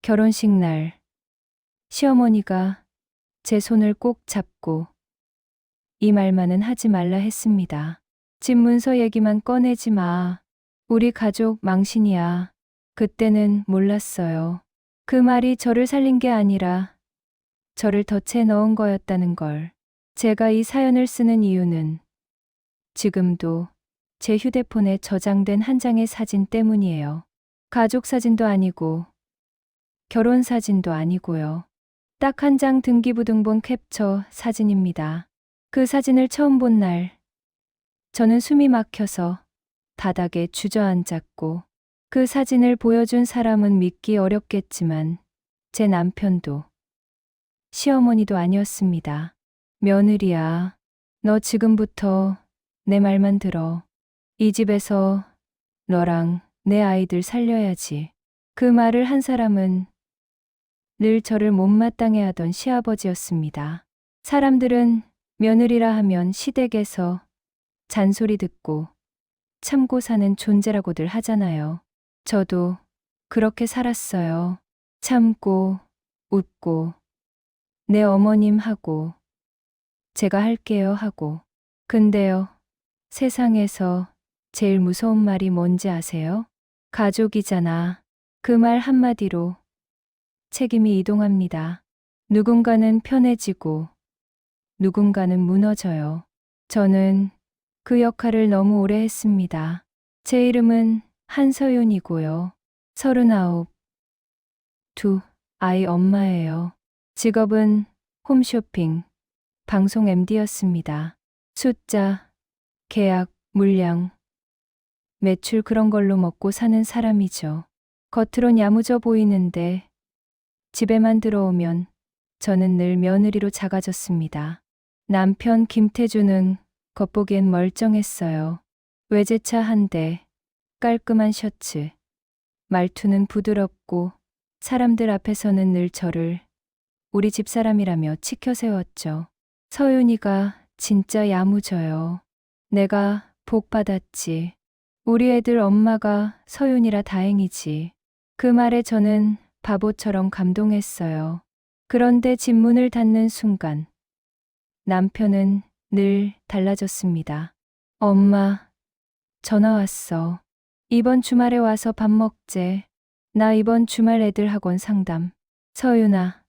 결혼식 날 시어머니가 제 손을 꼭 잡고 이 말만은 하지 말라 했습니다. 집 문서 얘기만 꺼내지 마. 우리 가족 망신이야. 그때는 몰랐어요. 그 말이 저를 살린 게 아니라 저를 덫에 넣은 거였다는 걸. 제가 이 사연을 쓰는 이유는 지금도 제 휴대폰에 저장된 한 장의 사진 때문이에요. 가족 사진도 아니고 결혼 사진도 아니고요. 딱 한 장 등기부등본 캡처 사진입니다. 그 사진을 처음 본 날, 저는 숨이 막혀서 바닥에 주저앉았고, 그 사진을 보여준 사람은 믿기 어렵겠지만, 제 남편도, 시어머니도 아니었습니다. 며느리야, 너 지금부터 내 말만 들어. 이 집에서 너랑 내 아이들 살려야지. 그 말을 한 사람은 늘 저를 못마땅해 하던 시아버지였습니다. 사람들은 며느리라 하면 시댁에서 잔소리 듣고 참고 사는 존재라고들 하잖아요. 저도 그렇게 살았어요. 참고, 웃고, 내 어머님 하고, 제가 할게요 하고. 근데요, 세상에서 제일 무서운 말이 뭔지 아세요? 가족이잖아. 그 말 한마디로 책임이 이동합니다. 누군가는 편해지고 누군가는 무너져요. 저는 그 역할을 너무 오래 했습니다. 제 이름은 한서윤이고요. 39, 두 아이 엄마예요. 직업은 홈쇼핑, 방송 MD였습니다. 숫자, 계약, 물량, 매출 그런 걸로 먹고 사는 사람이죠. 겉으론 야무져 보이는데 집에만 들어오면 저는 늘 며느리로 작아졌습니다. 남편 김태주는 겉보기엔 멀쩡했어요. 외제차 한 대, 깔끔한 셔츠, 말투는 부드럽고 사람들 앞에서는 늘 저를 우리 집사람이라며 치켜 세웠죠. 서윤이가 진짜 야무져요. 내가 복 받았지. 우리 애들 엄마가 서윤이라 다행이지. 그 말에 저는 바보처럼 감동했어요. 그런데 집 문을 닫는 순간 남편은 늘 달라졌습니다. 엄마, 전화 왔어. 이번 주말에 와서 밥 먹재. 나 이번 주말 애들 학원 상담. 서윤아,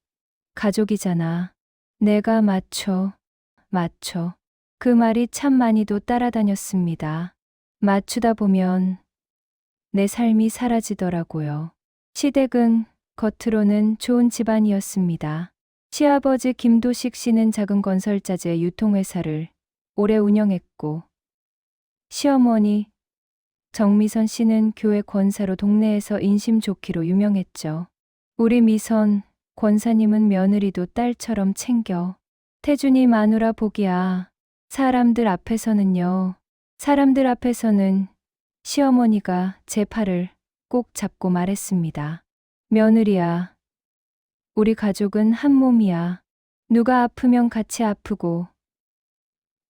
가족이잖아. 내가 맞춰. 그 말이 참 많이도 따라다녔습니다. 맞추다 보면 내 삶이 사라지더라고요. 시댁은 겉으로는 좋은 집안이었습니다. 시아버지 김도식 씨는 작은 건설자재 유통회사를 오래 운영했고, 시어머니 정미선 씨는 교회 권사로 동네에서 인심 좋기로 유명했죠. 우리 미선 권사님은 며느리도 딸처럼 챙겨. 태준이 마누라 복이야. 사람들 앞에서는 시어머니가 제 팔을 꼭 잡고 말했습니다. 며느리야, 우리 가족은 한 몸이야. 누가 아프면 같이 아프고,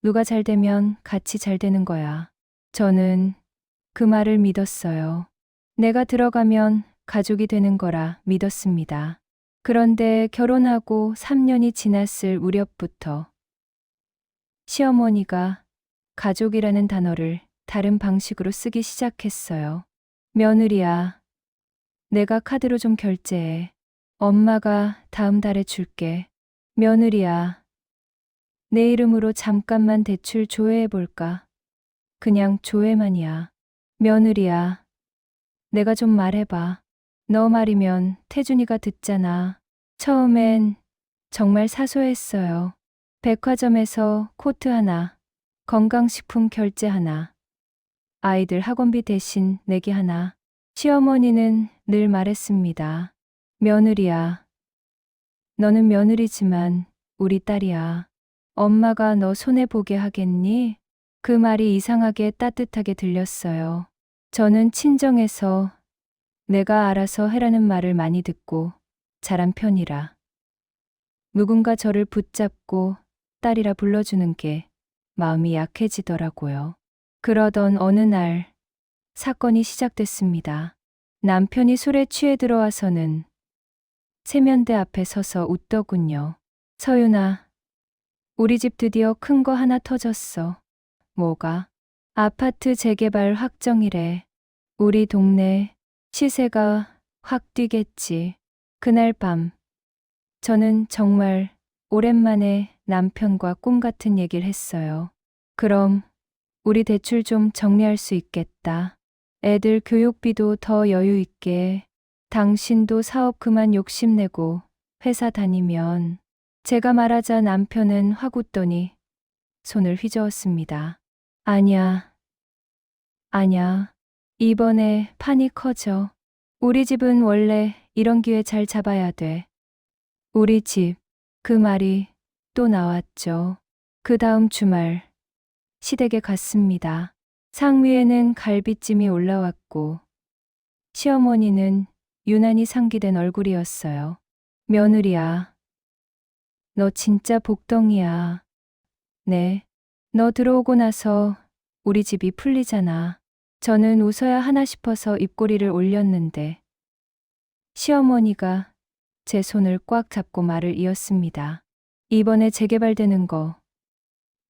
누가 잘 되면 같이 잘 되는 거야. 저는 그 말을 믿었어요. 내가 들어가면 가족이 되는 거라 믿었습니다. 그런데 결혼하고 3년이 지났을 무렵부터 시어머니가 가족이라는 단어를 다른 방식으로 쓰기 시작했어요. 며느리야, 내가 카드로 좀 결제해. 엄마가 다음 달에 줄게. 며느리야, 내 이름으로 잠깐만 대출 조회해볼까? 그냥 조회만이야. 며느리야, 내가 좀 말해봐. 너 말이면 태준이가 듣잖아. 처음엔 정말 사소했어요. 백화점에서 코트 하나, 건강식품 결제 하나, 아이들 학원비 대신 내기 하나. 시어머니는 늘 말했습니다. 며느리야, 너는 며느리지만 우리 딸이야. 엄마가 너 손해보게 하겠니? 그 말이 이상하게 따뜻하게 들렸어요. 저는 친정에서 내가 알아서 해라는 말을 많이 듣고 자란 편이라 누군가 저를 붙잡고 딸이라 불러주는 게 마음이 약해지더라고요. 그러던 어느 날 사건이 시작됐습니다. 남편이 술에 취해 들어와서는 세면대 앞에 서서 웃더군요. 서윤아, 우리 집 드디어 큰 거 하나 터졌어. 뭐가? 아파트 재개발 확정이래. 우리 동네 시세가 확 뛰겠지. 그날 밤, 저는 정말 오랜만에 남편과 꿈 같은 얘기를 했어요. 그럼 우리 대출 좀 정리할 수 있겠다. 애들 교육비도 더 여유 있게. 당신도 사업 그만 욕심내고 회사 다니면. 제가 말하자 남편은 확 웃더니 손을 휘저었습니다. 아냐, 아냐. 이번에 판이 커져. 우리 집은 원래 이런 기회 잘 잡아야 돼. 우리 집. 그 말이 또 나왔죠. 그 다음 주말 시댁에 갔습니다. 상위에는 갈비찜이 올라왔고 시어머니는 유난히 상기된 얼굴이었어요. 며느리야, 너 진짜 복덩이야. 네, 너 들어오고 나서 우리 집이 풀리잖아. 저는 웃어야 하나 싶어서 입꼬리를 올렸는데 시어머니가 제 손을 꽉 잡고 말을 이었습니다. 이번에 재개발되는 거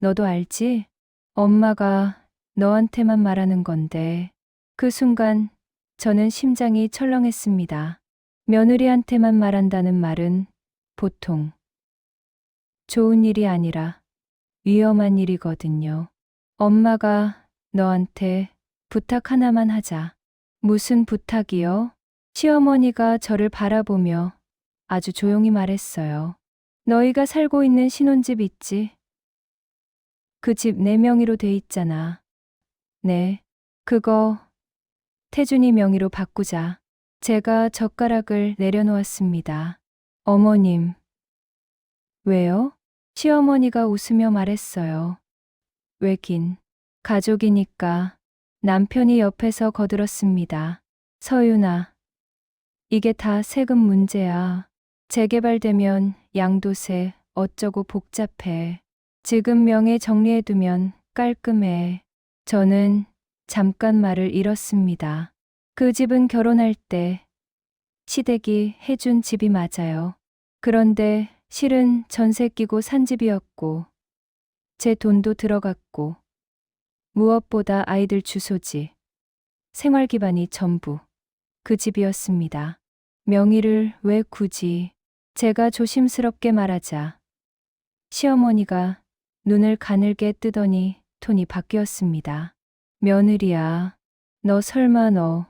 너도 알지? 엄마가 너한테만 말하는 건데. 그 순간 저는 심장이 철렁했습니다. 며느리한테만 말한다는 말은 보통 좋은 일이 아니라 위험한 일이거든요. 엄마가 너한테 부탁 하나만 하자. 무슨 부탁이요? 시어머니가 저를 바라보며 아주 조용히 말했어요. 너희가 살고 있는 신혼집 있지? 그 집 내 명의로 돼 있잖아. 네, 그거 태준이 명의로 바꾸자. 제가 젓가락을 내려놓았습니다. 어머님. 왜요? 시어머니가 웃으며 말했어요. 왜긴. 가족이니까. 남편이 옆에서 거들었습니다. 서윤아. 이게 다 세금 문제야. 재개발되면 양도세 어쩌고 복잡해. 지금 명예 정리해두면 깔끔해. 저는 잠깐 말을 잃었습니다. 그 집은 결혼할 때 시댁이 해준 집이 맞아요. 그런데 실은 전세 끼고 산 집이었고 제 돈도 들어갔고 무엇보다 아이들 주소지, 생활 기반이 전부 그 집이었습니다. 명의를 왜 굳이? 제가 조심스럽게 말하자 시어머니가 눈을 가늘게 뜨더니 톤이 바뀌었습니다. 며느리야, 너 설마 너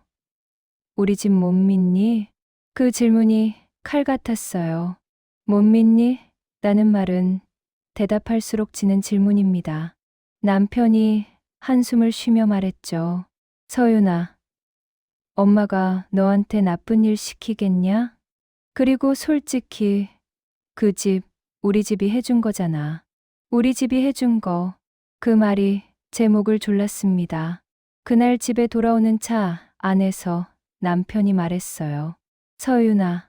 우리 집 못 믿니? 그 질문이 칼 같았어요. 못 믿니? 라는 말은 대답할수록 지는 질문입니다. 남편이 한숨을 쉬며 말했죠. 서윤아, 엄마가 너한테 나쁜 일 시키겠냐? 그리고 솔직히 그 집 우리 집이 해준 거잖아. 우리 집이 해준 거. 그 말이 제 목을 졸랐습니다. 그날 집에 돌아오는 차 안에서 남편이 말했어요. 서윤아,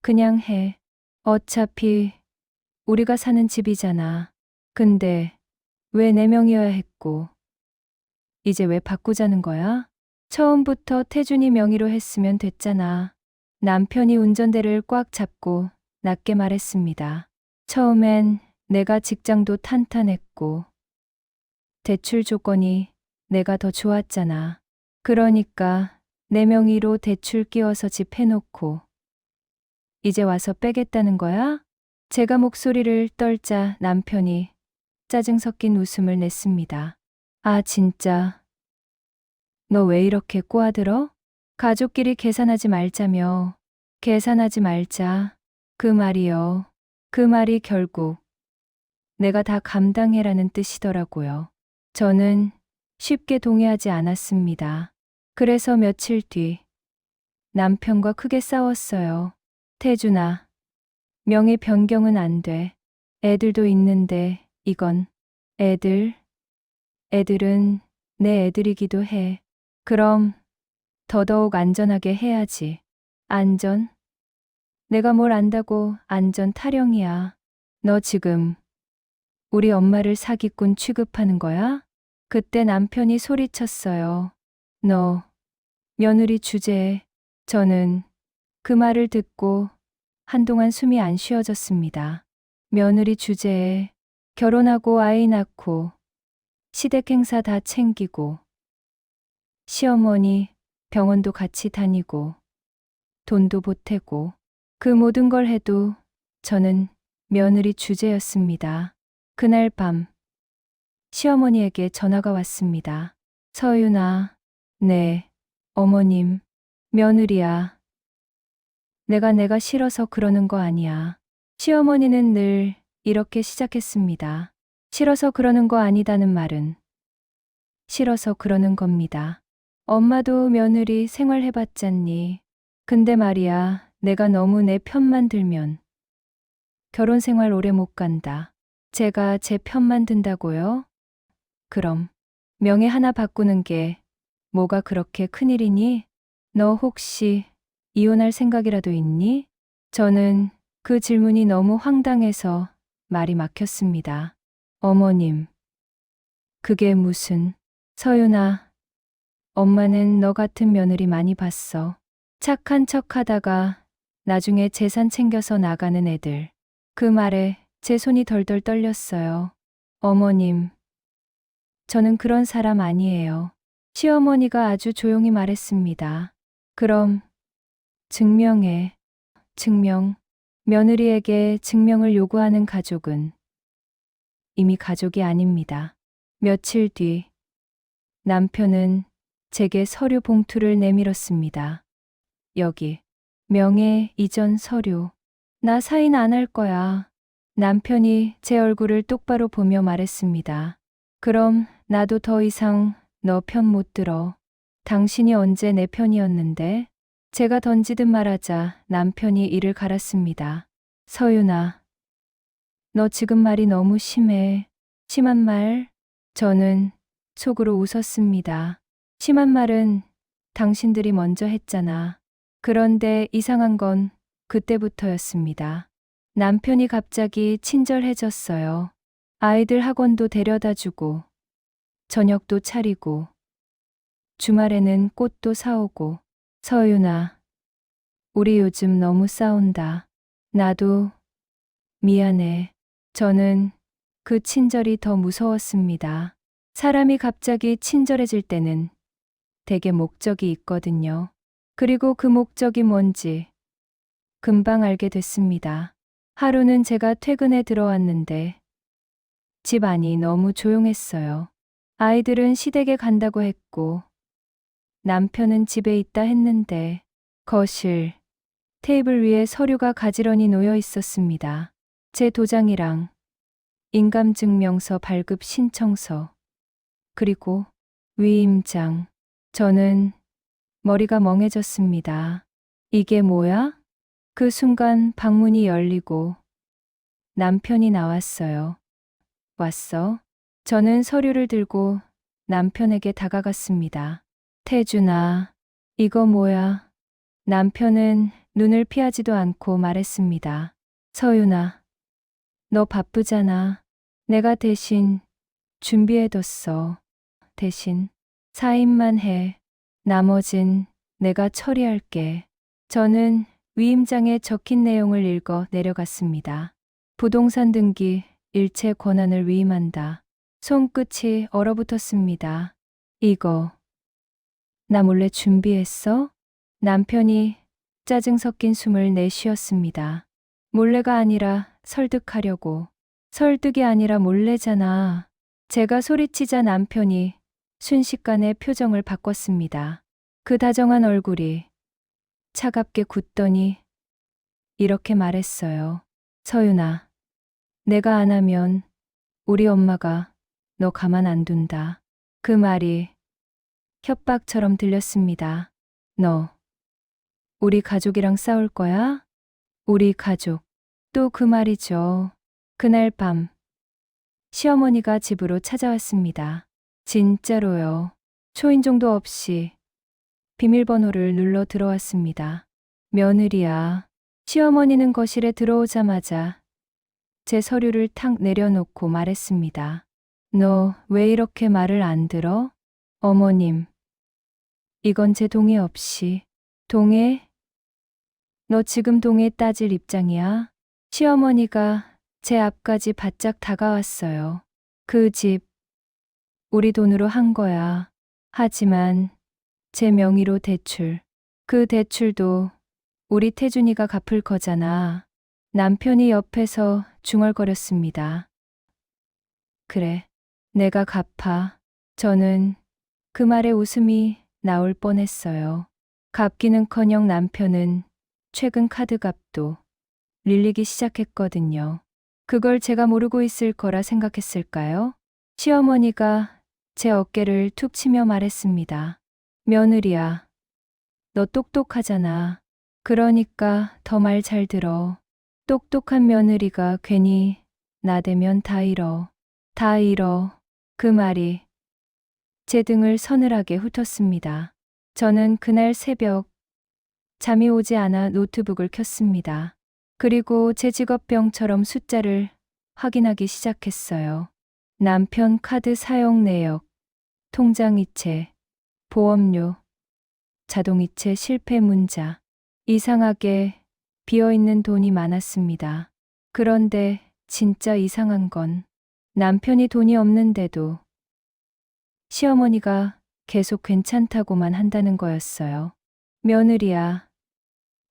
그냥 해. 어차피 우리가 사는 집이잖아. 근데 왜 내 명이어야 했고, 이제 왜 바꾸자는 거야? 처음부터 태준이 명의로 했으면 됐잖아. 남편이 운전대를 꽉 잡고 낮게 말했습니다. 처음엔 내가 직장도 탄탄했고, 대출 조건이 내가 더 좋았잖아. 그러니까 내 명의로 대출 끼워서 집 해놓고, 이제 와서 빼겠다는 거야? 제가 목소리를 떨자 남편이 짜증 섞인 웃음을 냈습니다. 아, 진짜. 너 왜 이렇게 꼬아들어? 가족끼리 계산하지 말자며. 계산하지 말자. 그 말이요. 그 말이 결국 내가 다 감당해라는 뜻이더라고요. 저는 쉽게 동의하지 않았습니다. 그래서 며칠 뒤 남편과 크게 싸웠어요. 태준아, 명의 변경은 안 돼. 애들도 있는데 이건 애들은 내 애들이기도 해. 그럼 더더욱 안전하게 해야지. 안전? 내가 뭘 안다고 안전 타령이야. 너 지금 우리 엄마를 사기꾼 취급하는 거야? 그때 남편이 소리쳤어요. 너 며느리 주제에. 저는 그 말을 듣고 한동안 숨이 안 쉬어졌습니다. 며느리 주제에 결혼하고 아이 낳고 시댁 행사 다 챙기고 시어머니 병원도 같이 다니고 돈도 보태고 그 모든 걸 해도 저는 며느리 주제였습니다. 그날 밤 시어머니에게 전화가 왔습니다. 서윤아, 네, 어머님, 며느리야. 내가 싫어서 그러는 거 아니야. 시어머니는 늘 이렇게 시작했습니다. 싫어서 그러는 거 아니다는 말은 싫어서 그러는 겁니다. 엄마도 며느리 생활해봤잖니. 근데 말이야, 내가 너무 내 편만 들면 결혼 생활 오래 못 간다. 제가 제 편만 든다고요? 그럼 명예 하나 바꾸는 게 뭐가 그렇게 큰일이니? 너 혹시 이혼할 생각이라도 있니? 저는 그 질문이 너무 황당해서 말이 막혔습니다. 어머님, 그게 무슨... 서윤아, 엄마는 너 같은 며느리 많이 봤어. 착한 척 하다가 나중에 재산 챙겨서 나가는 애들. 그 말에 제 손이 덜덜 떨렸어요. 어머님, 저는 그런 사람 아니에요. 시어머니가 아주 조용히 말했습니다. 그럼 증명해. 증명. 며느리에게 증명을 요구하는 가족은 이미 가족이 아닙니다. 며칠 뒤 남편은 제게 서류 봉투를 내밀었습니다. 여기 명예 이전 서류. 나 사인 안 할 거야. 남편이 제 얼굴을 똑바로 보며 말했습니다. 그럼 나도 더 이상 너 편 못 들어. 당신이 언제 내 편이었는데? 제가 던지듯 말하자 남편이 이를 갈았습니다. 서윤아, 너 지금 말이 너무 심해. 심한 말? 저는 속으로 웃었습니다. 심한 말은 당신들이 먼저 했잖아. 그런데 이상한 건 그때부터였습니다. 남편이 갑자기 친절해졌어요. 아이들 학원도 데려다 주고, 저녁도 차리고, 주말에는 꽃도 사오고. 서윤아, 우리 요즘 너무 싸운다. 나도 미안해. 저는 그 친절이 더 무서웠습니다. 사람이 갑자기 친절해질 때는 대개 목적이 있거든요. 그리고 그 목적이 뭔지 금방 알게 됐습니다. 하루는 제가 퇴근에 들어왔는데 집 안이 너무 조용했어요. 아이들은 시댁에 간다고 했고 남편은 집에 있다 했는데 거실, 테이블 위에 서류가 가지런히 놓여 있었습니다. 제 도장이랑 인감증명서 발급 신청서, 그리고 위임장. 저는 머리가 멍해졌습니다. 이게 뭐야? 그 순간 방문이 열리고 남편이 나왔어요. 왔어? 저는 서류를 들고 남편에게 다가갔습니다. 태준아, 이거 뭐야? 남편은 눈을 피하지도 않고 말했습니다. 서윤아, 너 바쁘잖아. 내가 대신 준비해뒀어. 대신 사인만 해. 나머진 내가 처리할게. 저는 위임장에 적힌 내용을 읽어 내려갔습니다. 부동산 등기, 일체 권한을 위임한다. 손끝이 얼어붙었습니다. 이거 나 몰래 준비했어? 남편이 짜증 섞인 숨을 내쉬었습니다. 몰래가 아니라 설득하려고. 설득이 아니라 몰래잖아. 제가 소리치자 남편이 순식간에 표정을 바꿨습니다. 그 다정한 얼굴이 차갑게 굳더니 이렇게 말했어요. 서윤아, 내가 안 하면 우리 엄마가 너 가만 안 둔다. 그 말이 협박처럼 들렸습니다. 너 우리 가족이랑 싸울 거야? 우리 가족. 또 그 말이죠. 그날 밤 시어머니가 집으로 찾아왔습니다. 진짜로요. 초인종도 없이 비밀번호를 눌러 들어왔습니다. 며느리야. 시어머니는 거실에 들어오자마자 제 서류를 탁 내려놓고 말했습니다. 너 왜 이렇게 말을 안 들어? 어머님, 이건 제 동의 없이. 동의? 너 지금 동에 따질 입장이야? 시어머니가 제 앞까지 바짝 다가왔어요. 그 집, 우리 돈으로 한 거야. 하지만 제 명의로 대출. 그 대출도 우리 태준이가 갚을 거잖아. 남편이 옆에서 중얼거렸습니다. 그래, 내가 갚아. 저는 그 말에 웃음이 나올 뻔했어요. 갚기는커녕 남편은 최근 카드값도 밀리기 시작했거든요. 그걸 제가 모르고 있을 거라 생각했을까요? 시어머니가 제 어깨를 툭 치며 말했습니다. 며느리야, 너 똑똑하잖아. 그러니까 더 말 잘 들어. 똑똑한 며느리가 괜히 나대면 다 잃어. 다 잃어. 그 말이 제 등을 서늘하게 훑었습니다. 저는 그날 새벽 잠이 오지 않아 노트북을 켰습니다. 그리고 제 직업병처럼 숫자를 확인하기 시작했어요. 남편 카드 사용 내역, 통장 이체, 보험료, 자동이체 실패 문자. 이상하게 비어있는 돈이 많았습니다. 그런데 진짜 이상한 건 남편이 돈이 없는데도 시어머니가 계속 괜찮다고만 한다는 거였어요. 며느리야,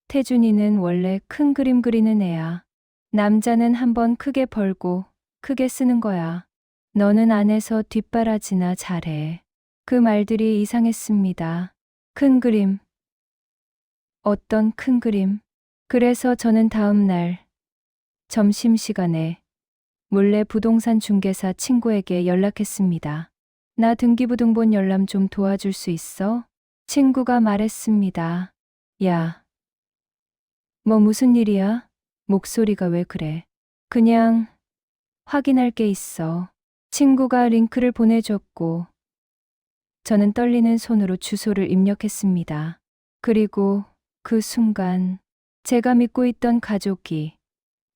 태준이는 원래 큰 그림 그리는 애야. 남자는 한번 크게 벌고 크게 쓰는 거야. 너는 안에서 뒷바라지나 잘해. 그 말들이 이상했습니다. 큰 그림. 어떤 큰 그림? 그래서 저는 다음 날 점심시간에 몰래 부동산 중개사 친구에게 연락했습니다. 나 등기부등본 열람 좀 도와줄 수 있어? 친구가 말했습니다. 야, 뭐 무슨 일이야? 목소리가 왜 그래? 그냥 확인할 게 있어. 친구가 링크를 보내줬고 저는 떨리는 손으로 주소를 입력했습니다. 그리고 그 순간 제가 믿고 있던 가족이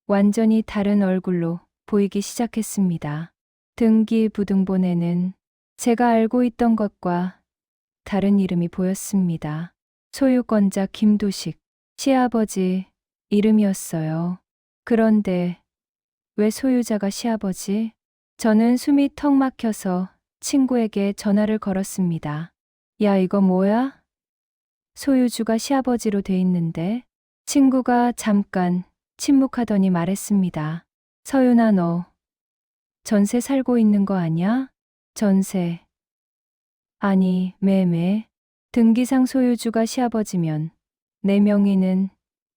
완전히 다른 얼굴로 보이기 시작했습니다. 등기부등본에는 제가 알고 있던 것과 다른 이름이 보였습니다. 소유권자 김도식, 시아버지 이름이었어요. 그런데 왜 소유자가 시아버지? 저는 숨이 턱 막혀서 친구에게 전화를 걸었습니다. 야, 이거 뭐야? 소유주가 시아버지로 돼 있는데? 친구가 잠깐 침묵하더니 말했습니다. 서윤아, 너 전세 살고 있는 거 아냐? 전세. 아니, 매매. 등기상 소유주가 시아버지면 내 명의는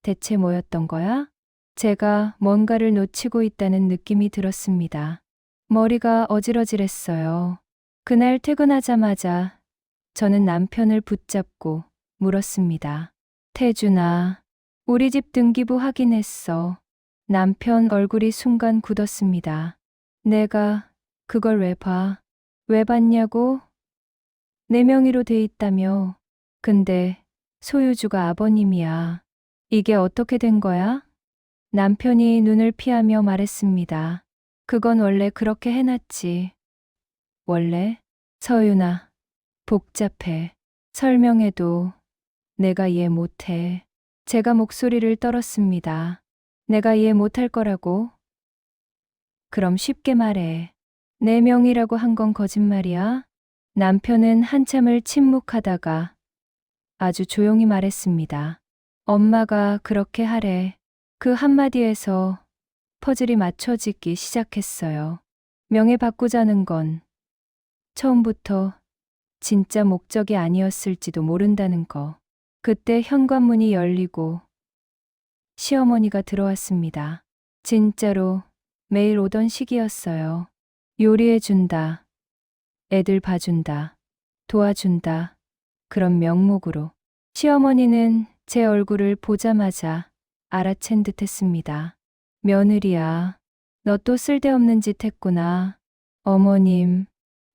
대체 뭐였던 거야? 제가 뭔가를 놓치고 있다는 느낌이 들었습니다. 머리가 어질어질했어요. 그날 퇴근하자마자 저는 남편을 붙잡고 물었습니다. 태준아, 우리 집 등기부 확인했어. 남편 얼굴이 순간 굳었습니다. 내가 그걸 왜 봐? 왜 봤냐고? 내 명의로 돼 있다며. 근데 소유주가 아버님이야. 이게 어떻게 된 거야? 남편이 눈을 피하며 말했습니다. 그건 원래 그렇게 해놨지. 원래? 서윤아, 복잡해. 설명해도 내가 이해 못해. 제가 목소리를 떨었습니다. 내가 이해 못할 거라고? 그럼 쉽게 말해. 내 명이라고 한 건 거짓말이야? 남편은 한참을 침묵하다가 아주 조용히 말했습니다. 엄마가 그렇게 하래. 그 한마디에서 퍼즐이 맞춰지기 시작했어요. 명예 바꾸자는 건 처음부터 진짜 목적이 아니었을지도 모른다는 거. 그때 현관문이 열리고 시어머니가 들어왔습니다. 진짜로 매일 오던 시기였어요. 요리해준다. 애들 봐준다. 도와준다. 그런 명목으로. 시어머니는 제 얼굴을 보자마자 알아챈 듯 했습니다. 며느리야, 너 또 쓸데없는 짓 했구나. 어머님,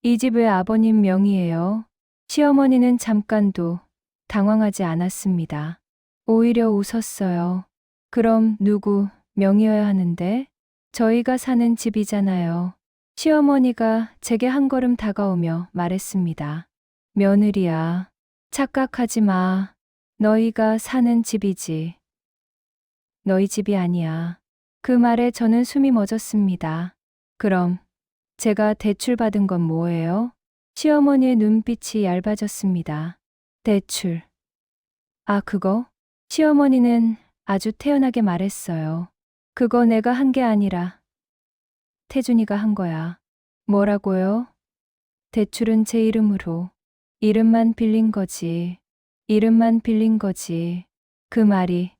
이 집 왜 아버님 명의예요? 시어머니는 잠깐도 당황하지 않았습니다. 오히려 웃었어요. 그럼 누구 명의여야 하는데? 저희가 사는 집이잖아요. 시어머니가 제게 한 걸음 다가오며 말했습니다. 며느리야, 착각하지 마. 너희가 사는 집이지. 너희 집이 아니야. 그 말에 저는 숨이 멎었습니다. 그럼 제가 대출 받은 건 뭐예요? 시어머니의 눈빛이 얇아졌습니다. 대출. 아, 그거? 시어머니는 아주 태연하게 말했어요. 그거 내가 한 게 아니라 태준이가 한 거야. 뭐라고요? 대출은 제 이름으로. 이름만 빌린 거지. 이름만 빌린 거지. 그 말이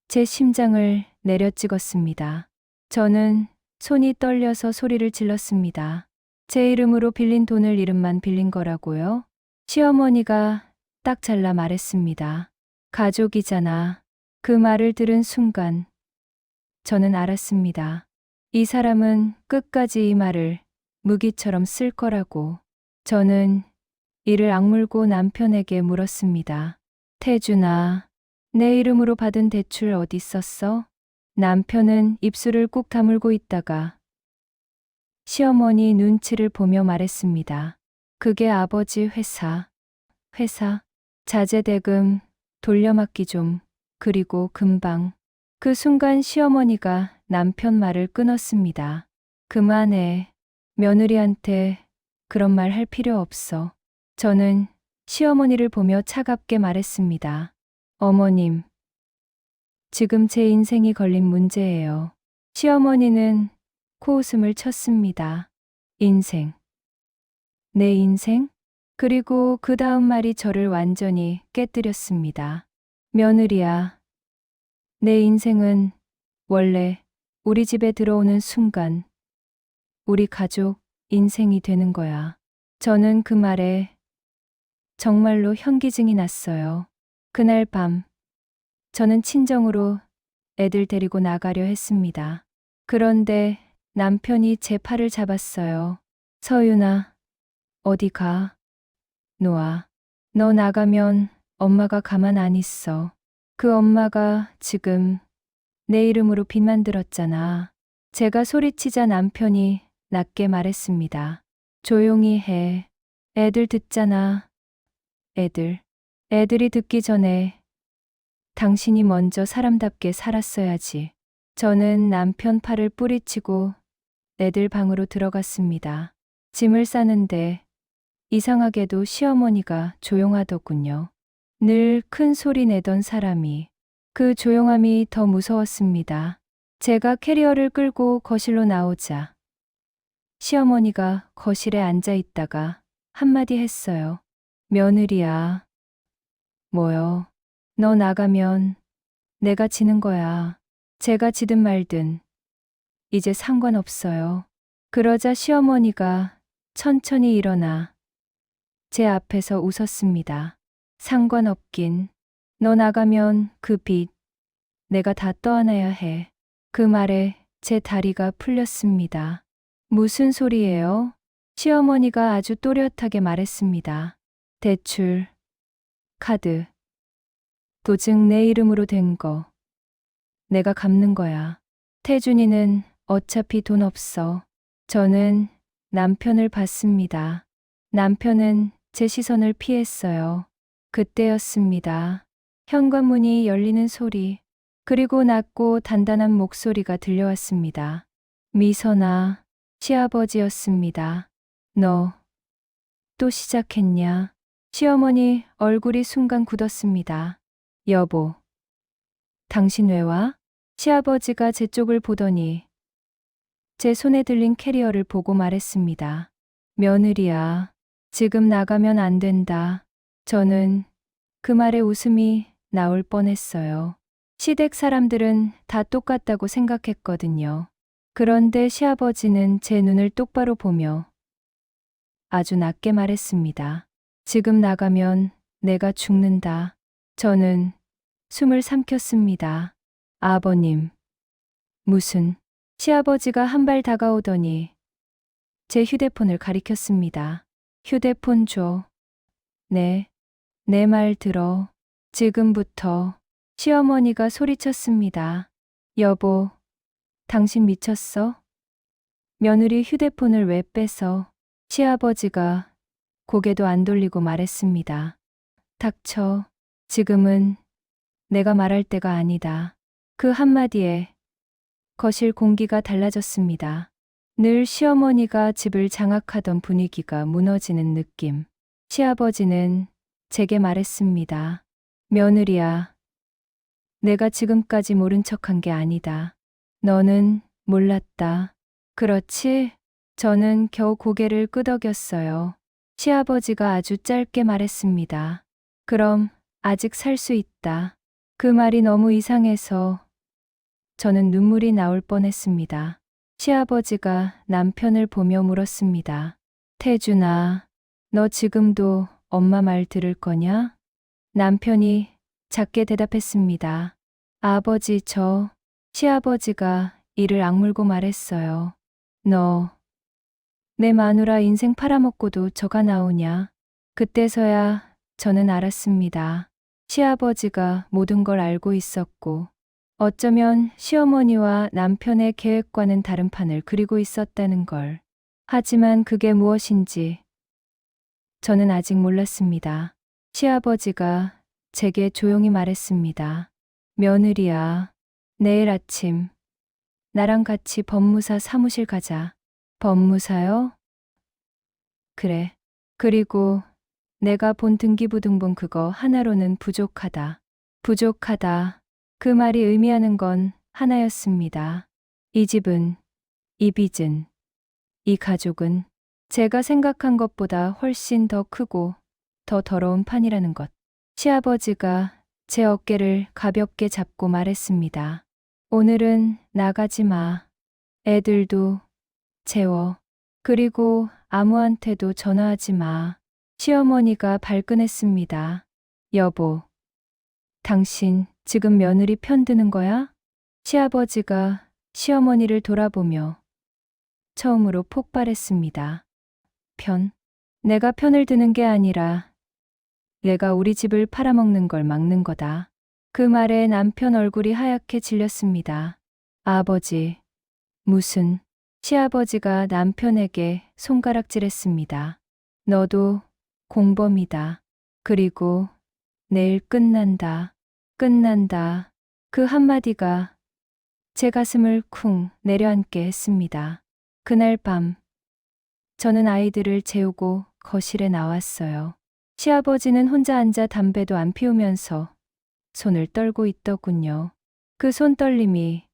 제 심장을 내려찍었습니다. 저는 손이 떨려서 소리를 질렀습니다. 제 이름으로 빌린 돈을 이름만 빌린 거라고요? 시어머니가 딱 잘라 말했습니다. 가족이잖아. 그 말을 들은 순간 저는 알았습니다. 이 사람은 끝까지 이 말을 무기처럼 쓸 거라고. 저는 이를 악물고 남편에게 물었습니다. 태준아, 내 이름으로 받은 대출 어디 썼어? 남편은 입술을 꾹 다물고 있다가 시어머니 눈치를 보며 말했습니다. 그게 아버지 회사. 회사, 자재대금, 돌려막기 좀, 그리고 금방. 그 순간 시어머니가 남편 말을 끊었습니다. 그만해. 며느리한테 그런 말 할 필요 없어. 저는 시어머니를 보며 차갑게 말했습니다. 어머님, 지금 제 인생이 걸린 문제예요. 시어머니는 코웃음을 쳤습니다. 인생. 내 인생? 그리고 그 다음 말이 저를 완전히 깨뜨렸습니다. 며느리야, 내 인생은 원래 우리 집에 들어오는 순간 우리 가족 인생이 되는 거야. 저는 그 말에 정말로 현기증이 났어요. 그날 밤 저는 친정으로 애들 데리고 나가려 했습니다. 그런데 남편이 제 팔을 잡았어요. 서윤아, 어디 가? 놓아. 너 나가면 엄마가 가만 안 있어. 그 엄마가 지금 내 이름으로 빚만 들었잖아. 제가 소리치자 남편이 낮게 말했습니다. 조용히 해. 애들 듣잖아. 애들이 듣기 전에 당신이 먼저 사람답게 살았어야지. 저는 남편 팔을 뿌리치고 애들 방으로 들어갔습니다. 짐을 싸는데 이상하게도 시어머니가 조용하더군요. 늘 큰 소리 내던 사람이. 그 조용함이 더 무서웠습니다. 제가 캐리어를 끌고 거실로 나오자 시어머니가 거실에 앉아 있다가 한마디 했어요. 며느리야. 뭐요? 너 나가면 내가 지는 거야. 제가 지든 말든 이제 상관없어요. 그러자 시어머니가 천천히 일어나 제 앞에서 웃었습니다. 상관없긴. 너 나가면 그 빚 내가 다 떠안아야 해. 그 말에 제 다리가 풀렸습니다. 무슨 소리예요? 시어머니가 아주 또렷하게 말했습니다. 대출, 카드, 도증 내 이름으로 된 거. 내가 갚는 거야. 태준이는 어차피 돈 없어. 저는 남편을 봤습니다. 남편은 제 시선을 피했어요. 그때였습니다. 현관문이 열리는 소리, 그리고 낮고 단단한 목소리가 들려왔습니다. 미선아, 시아버지였습니다. 너 또 시작했냐? 시어머니 얼굴이 순간 굳었습니다. 여보, 당신 왜 와? 시아버지가 제 쪽을 보더니 제 손에 들린 캐리어를 보고 말했습니다. 며느리야, 지금 나가면 안 된다. 저는 그 말에 웃음이 나올 뻔했어요. 시댁 사람들은 다 똑같다고 생각했거든요. 그런데 시아버지는 제 눈을 똑바로 보며 아주 낮게 말했습니다. 지금 나가면 내가 죽는다. 저는 숨을 삼켰습니다. 아버님. 무슨. 시아버지가 한 발 다가오더니 제 휴대폰을 가리켰습니다. 휴대폰 줘. 네. 내 말 들어. 지금부터. 시어머니가 소리쳤습니다. 여보, 당신 미쳤어? 며느리 휴대폰을 왜 뺏어? 시아버지가 고개도 안 돌리고 말했습니다. 닥쳐. 지금은 내가 말할 때가 아니다. 그 한마디에 거실 공기가 달라졌습니다. 늘 시어머니가 집을 장악하던 분위기가 무너지는 느낌. 시아버지는 제게 말했습니다. 며느리야, 내가 지금까지 모른 척한 게 아니다. 너는 몰랐다. 그렇지? 저는 겨우 고개를 끄덕였어요. 시아버지가 아주 짧게 말했습니다. 그럼 아직 살 수 있다. 그 말이 너무 이상해서 저는 눈물이 나올 뻔했습니다. 시아버지가 남편을 보며 물었습니다. 태준아, 너 지금도 엄마 말 들을 거냐? 남편이 작게 대답했습니다. 아버지, 시아버지가 이를 악물고 말했어요. 너, 내 마누라 인생 팔아먹고도 저가 나오냐? 그때서야 저는 알았습니다. 시아버지가 모든 걸 알고 있었고, 어쩌면 시어머니와 남편의 계획과는 다른 판을 그리고 있었다는 걸. 하지만 그게 무엇인지 저는 아직 몰랐습니다. 시아버지가 제게 조용히 말했습니다. 며느리야, 내일 아침 나랑 같이 법무사 사무실 가자. 법무사요? 그래. 그리고 내가 본 등기부등본 그거 하나로는 부족하다. 부족하다. 그 말이 의미하는 건 하나였습니다. 이 집은, 이 빚은, 이 가족은 제가 생각한 것보다 훨씬 더 크고 더 더러운 판이라는 것. 시아버지가 제 어깨를 가볍게 잡고 말했습니다. 오늘은 나가지 마. 애들도 재워. 그리고 아무한테도 전화하지 마. 시어머니가 발끈했습니다. 여보, 당신 지금 며느리 편드는 거야? 시아버지가 시어머니를 돌아보며 처음으로 폭발했습니다. 편? 내가 편을 드는 게 아니라 내가 우리 집을 팔아먹는 걸 막는 거다. 그 말에 남편 얼굴이 하얗게 질렸습니다. 아버지, 무슨... 시아버지가 남편에게 손가락질했습니다. 너도 공범이다. 그리고 내일 끝난다. 끝난다. 그 한마디가 제 가슴을 쿵 내려앉게 했습니다. 그날 밤 저는 아이들을 재우고 거실에 나왔어요. 시아버지는 혼자 앉아 담배도 안 피우면서 손을 떨고 있더군요. 그 손떨림이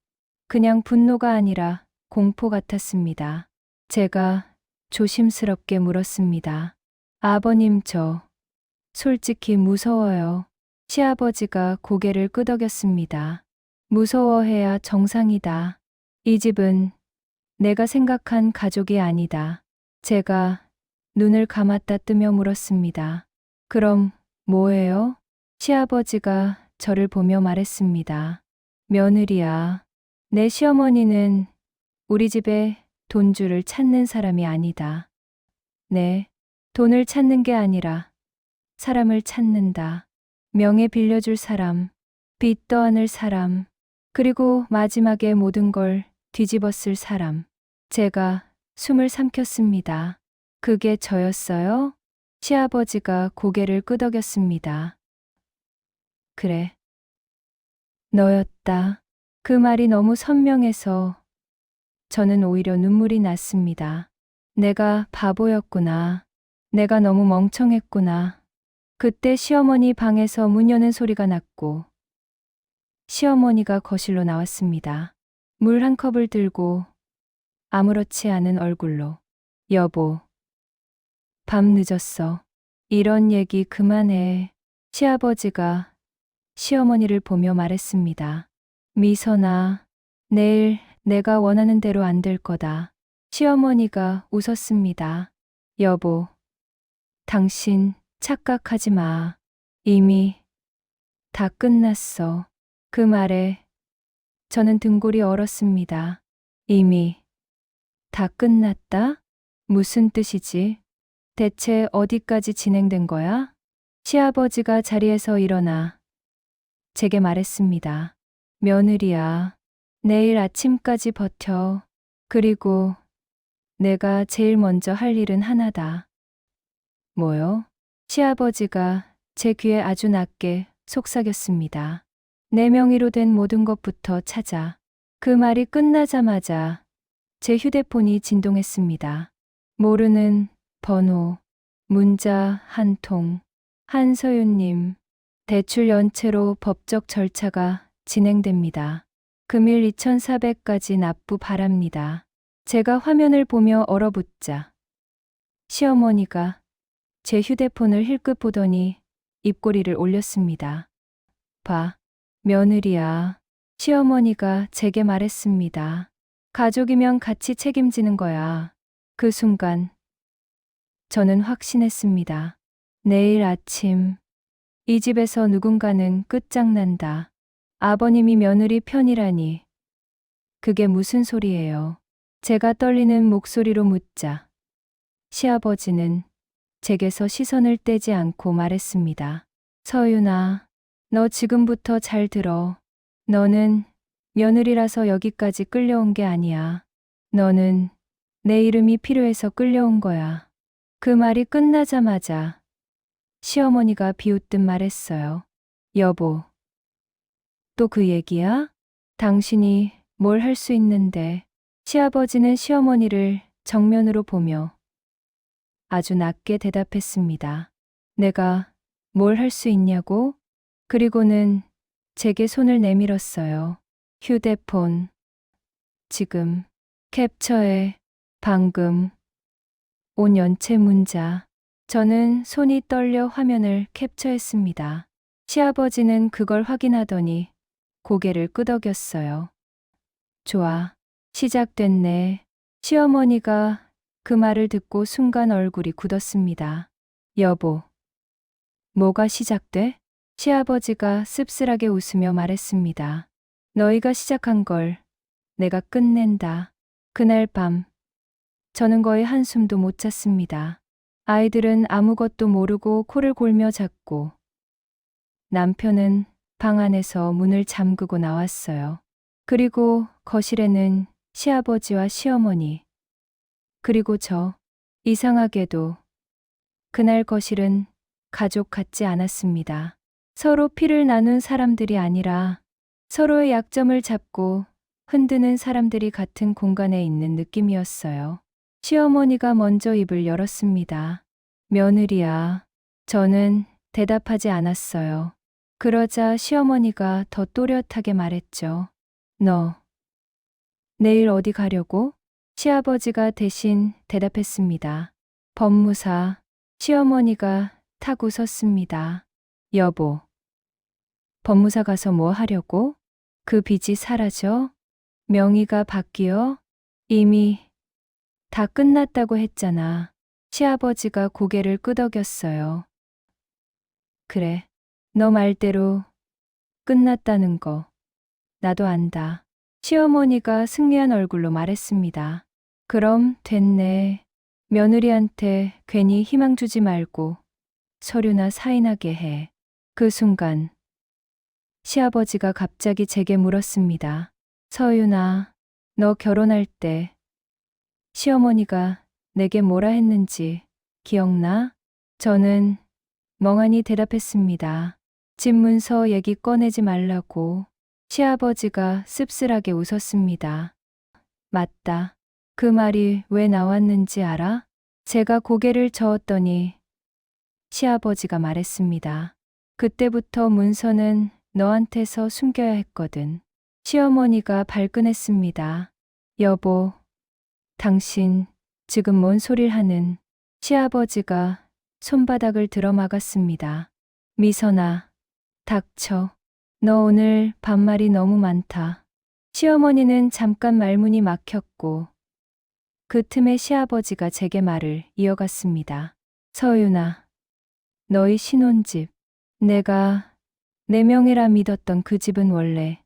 그냥 분노가 아니라 공포 같았습니다. 제가 조심스럽게 물었습니다. 아버님, 저 솔직히 무서워요. 시아버지가 고개를 끄덕였습니다. 무서워해야 정상이다. 이 집은 내가 생각한 가족이 아니다. 제가 눈을 감았다 뜨며 물었습니다. 그럼 뭐예요? 시아버지가 저를 보며 말했습니다. 며느리야, 내 시어머니는 우리 집에 돈주를 찾는 사람이 아니다. 네, 돈을 찾는 게 아니라 사람을 찾는다. 명예 빌려줄 사람, 빚 떠안을 사람, 그리고 마지막에 모든 걸 뒤집어 쓸 사람. 제가 숨을 삼켰습니다. 그게 저였어요? 시아버지가 고개를 끄덕였습니다. 그래. 너였다. 그 말이 너무 선명해서 저는 오히려 눈물이 났습니다. 내가 바보였구나. 내가 너무 멍청했구나. 그때 시어머니 방에서 문 여는 소리가 났고 시어머니가 거실로 나왔습니다. 물 한 컵을 들고 아무렇지 않은 얼굴로. 여보, 밤 늦었어. 이런 얘기 그만해. 시아버지가 시어머니를 보며 말했습니다. 미선아, 내일 내가 원하는 대로 안 될 거다. 시어머니가 웃었습니다. 여보, 당신 착각하지 마. 이미 다 끝났어. 그 말에 저는 등골이 얼었습니다. 이미 다 끝났다? 무슨 뜻이지? 대체 어디까지 진행된 거야? 시아버지가 자리에서 일어나 제게 말했습니다. 며느리야, 내일 아침까지 버텨. 그리고 내가 제일 먼저 할 일은 하나다. 뭐요? 시아버지가 제 귀에 아주 낮게 속삭였습니다. 내 명의로 된 모든 것부터 찾아. 그 말이 끝나자마자 제 휴대폰이 진동했습니다. 모르는 번호, 문자 한 통. 한서윤님, 대출 연체로 법적 절차가 진행됩니다. 금일 2,400까지 납부 바랍니다. 제가 화면을 보며 얼어붙자 시어머니가 제 휴대폰을 힐끗 보더니 입꼬리를 올렸습니다. 봐, 며느리야. 시어머니가 제게 말했습니다. 가족이면 같이 책임지는 거야. 그 순간 저는 확신했습니다. 내일 아침 이 집에서 누군가는 끝장난다. 아버님이 며느리 편이라니. 그게 무슨 소리예요? 제가 떨리는 목소리로 묻자 시아버지는 제게서 시선을 떼지 않고 말했습니다. 서윤아, 너 지금부터 잘 들어. 너는 며느리라서 여기까지 끌려온 게 아니야. 너는 내 이름이 필요해서 끌려온 거야. 그 말이 끝나자마자 시어머니가 비웃듯 말했어요. 여보, 또 그 얘기야? 당신이 뭘 할 수 있는데. 시아버지는 시어머니를 정면으로 보며 아주 낮게 대답했습니다. 내가 뭘 할 수 있냐고? 그리고는 제게 손을 내밀었어요. 휴대폰. 지금. 캡처해. 방금. 온 연체 문자. 저는 손이 떨려 화면을 캡처했습니다. 시아버지는 그걸 확인하더니 고개를 끄덕였어요. 좋아. 시작됐네. 시어머니가 그 말을 듣고 순간 얼굴이 굳었습니다. 여보, 뭐가 시작돼? 시아버지가 씁쓸하게 웃으며 말했습니다. 너희가 시작한 걸 내가 끝낸다. 그날 밤, 저는 거의 한숨도 못 잤습니다. 아이들은 아무것도 모르고 코를 골며 잤고, 남편은 방 안에서 문을 잠그고 나왔어요. 그리고 거실에는 시아버지와 시어머니, 그리고 저. 이상하게도 그날 거실은 가족 같지 않았습니다. 서로 피를 나눈 사람들이 아니라 서로의 약점을 잡고 흔드는 사람들이 같은 공간에 있는 느낌이었어요. 시어머니가 먼저 입을 열었습니다. 며느리야. 저는 대답하지 않았어요. 그러자 시어머니가 더 또렷하게 말했죠. 너 내일 어디 가려고? 시아버지가 대신 대답했습니다. 법무사. 시어머니가 탁 웃었습니다. 여보, 법무사 가서 뭐 하려고? 그 빚이 사라져? 명의가 바뀌어? 이미 다 끝났다고 했잖아. 시아버지가 고개를 끄덕였어요. 그래, 너 말대로 끝났다는 거 나도 안다. 시어머니가 승리한 얼굴로 말했습니다. 그럼 됐네. 며느리한테 괜히 희망 주지 말고 서류나 사인하게 해. 그 순간 시아버지가 갑자기 제게 물었습니다. 서윤아, 너 결혼할 때 시어머니가 내게 뭐라 했는지 기억나? 저는 멍하니 대답했습니다. 집 문서 얘기 꺼내지 말라고. 시아버지가 씁쓸하게 웃었습니다. 맞다. 그 말이 왜 나왔는지 알아? 제가 고개를 저었더니 시아버지가 말했습니다. 그때부터 문서는 너한테서 숨겨야 했거든. 시어머니가 발끈했습니다. 여보, 당신 지금 뭔 소릴 하는? 시아버지가 손바닥을 들어막았습니다. 미선아, 닥쳐. 너 오늘 반말이 너무 많다. 시어머니는 잠깐 말문이 막혔고 그 틈에 시아버지가 제게 말을 이어갔습니다. 서윤아, 너희 신혼집, 내가 내 명의라 믿었던 그 집은 원래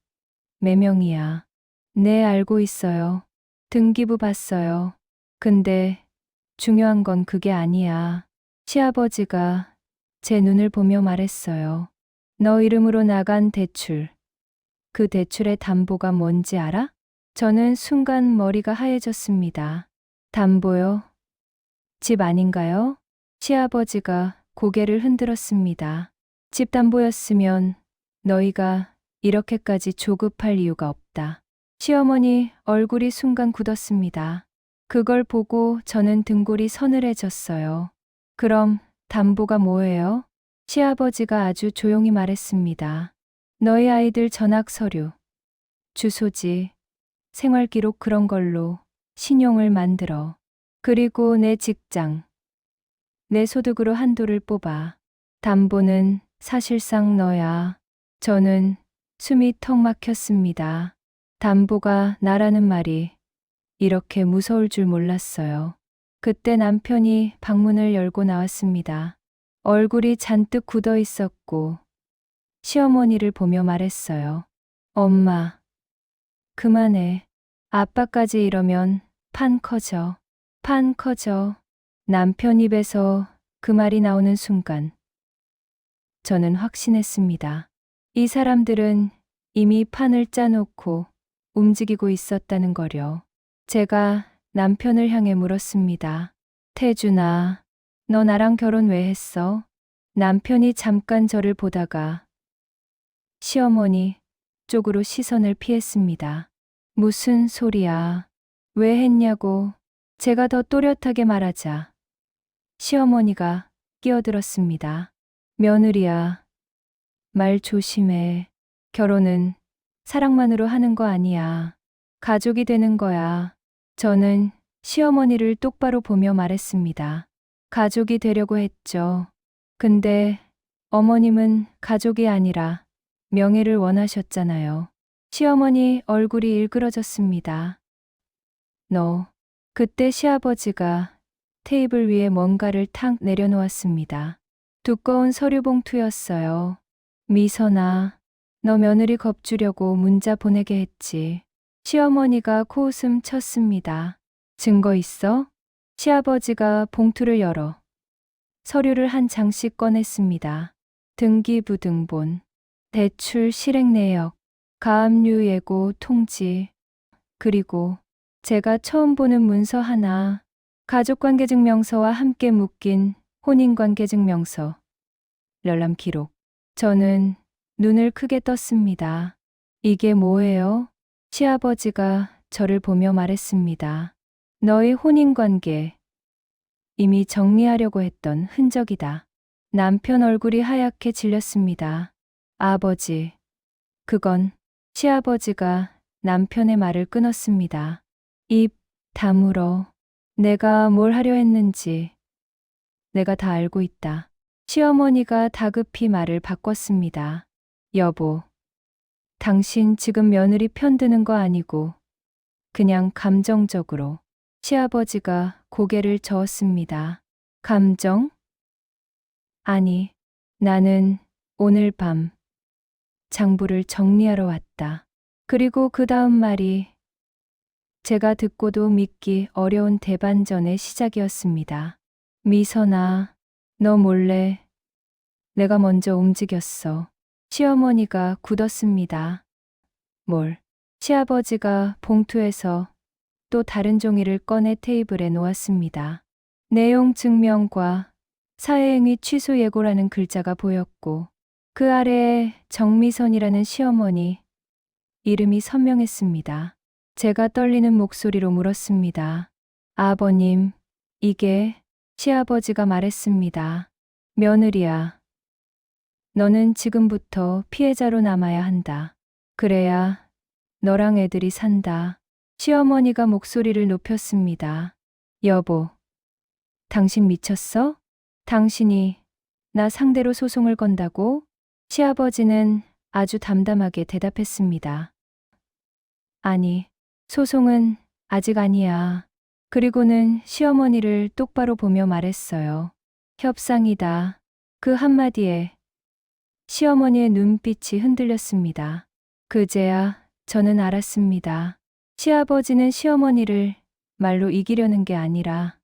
매명이야. 네, 알고 있어요. 등기부 봤어요. 근데 중요한 건 그게 아니야. 시아버지가 제 눈을 보며 말했어요. 너 이름으로 나간 대출. 그 대출의 담보가 뭔지 알아? 저는 순간 머리가 하얘졌습니다. 담보요? 집 아닌가요? 시아버지가 고개를 흔들었습니다. 집 담보였으면 너희가 이렇게까지 조급할 이유가 없다. 시어머니 얼굴이 순간 굳었습니다. 그걸 보고 저는 등골이 서늘해졌어요. 그럼 담보가 뭐예요? 시아버지가 아주 조용히 말했습니다. 너희 아이들 전학 서류, 주소지, 생활기록 그런 걸로 신용을 만들어. 그리고 내 직장, 내 소득으로 한도를 뽑아. 담보는 사실상 너야. 저는 숨이 턱 막혔습니다. 담보가 나라는 말이 이렇게 무서울 줄 몰랐어요. 그때 남편이 방문을 열고 나왔습니다. 얼굴이 잔뜩 굳어 있었고 시어머니를 보며 말했어요. 엄마, 그만해. 아빠까지 이러면 판 커져. 판 커져. 남편 입에서 그 말이 나오는 순간 저는 확신했습니다. 이 사람들은 이미 판을 짜놓고 움직이고 있었다는 거려. 제가 남편을 향해 물었습니다. 태준아, 너 나랑 결혼 왜 했어? 남편이 잠깐 저를 보다가 시어머니 쪽으로 시선을 피했습니다. 무슨 소리야? 왜 했냐고 제가 더 또렷하게 말하자 시어머니가 끼어들었습니다. 며느리야, 말 조심해. 결혼은 사랑만으로 하는 거 아니야. 가족이 되는 거야. 저는 시어머니를 똑바로 보며 말했습니다. 가족이 되려고 했죠. 근데 어머님은 가족이 아니라 명예를 원하셨잖아요. 시어머니 얼굴이 일그러졌습니다. 너, 그때 시아버지가 테이블 위에 뭔가를 탁 내려놓았습니다. 두꺼운 서류 봉투였어요. 미선아, 너 며느리 겁주려고 문자 보내게 했지. 시어머니가 코웃음 쳤습니다. 증거 있어? 시아버지가 봉투를 열어 서류를 한 장씩 꺼냈습니다. 등기부등본, 대출 실행 내역, 가압류 예고 통지, 그리고 제가 처음 보는 문서 하나, 가족관계증명서와 함께 묶인 혼인관계증명서, 열람 기록. 저는 눈을 크게 떴습니다. 이게 뭐예요? 시아버지가 저를 보며 말했습니다. 너희 혼인관계 이미 정리하려고 했던 흔적이다. 남편 얼굴이 하얗게 질렸습니다. 아버지, 그건 시아버지가 남편의 말을 끊었습니다. 입 다물어. 내가 뭘 하려 했는지 내가 다 알고 있다. 시어머니가 다급히 말을 바꿨습니다. 여보, 당신 지금 며느리 편드는 거 아니고 그냥 감정적으로. 시아버지가 고개를 저었습니다. 감정? 아니, 나는 오늘 밤 장부를 정리하러 왔다. 그리고 그 다음 말이 제가 듣고도 믿기 어려운 대반전의 시작이었습니다. 미선아, 너 몰래 내가 먼저 움직였어. 시어머니가 굳었습니다. 뭘? 시아버지가 봉투에서 또 다른 종이를 꺼내 테이블에 놓았습니다. 내용 증명과 사회행위 취소 예고라는 글자가 보였고 그 아래에 정미선이라는 시어머니 이름이 선명했습니다. 제가 떨리는 목소리로 물었습니다. 아버님, 이게 시아버지가 말했습니다. 며느리야, 너는 지금부터 피해자로 남아야 한다. 그래야 너랑 애들이 산다. 시어머니가 목소리를 높였습니다. 여보, 당신 미쳤어? 당신이 나 상대로 소송을 건다고? 시아버지는 아주 담담하게 대답했습니다. 아니, 소송은 아직 아니야. 그리고는 시어머니를 똑바로 보며 말했어요. 협상이다. 그 한마디에 시어머니의 눈빛이 흔들렸습니다. 그제야 저는 알았습니다. 시아버지는 시어머니를 말로 이기려는 게 아니라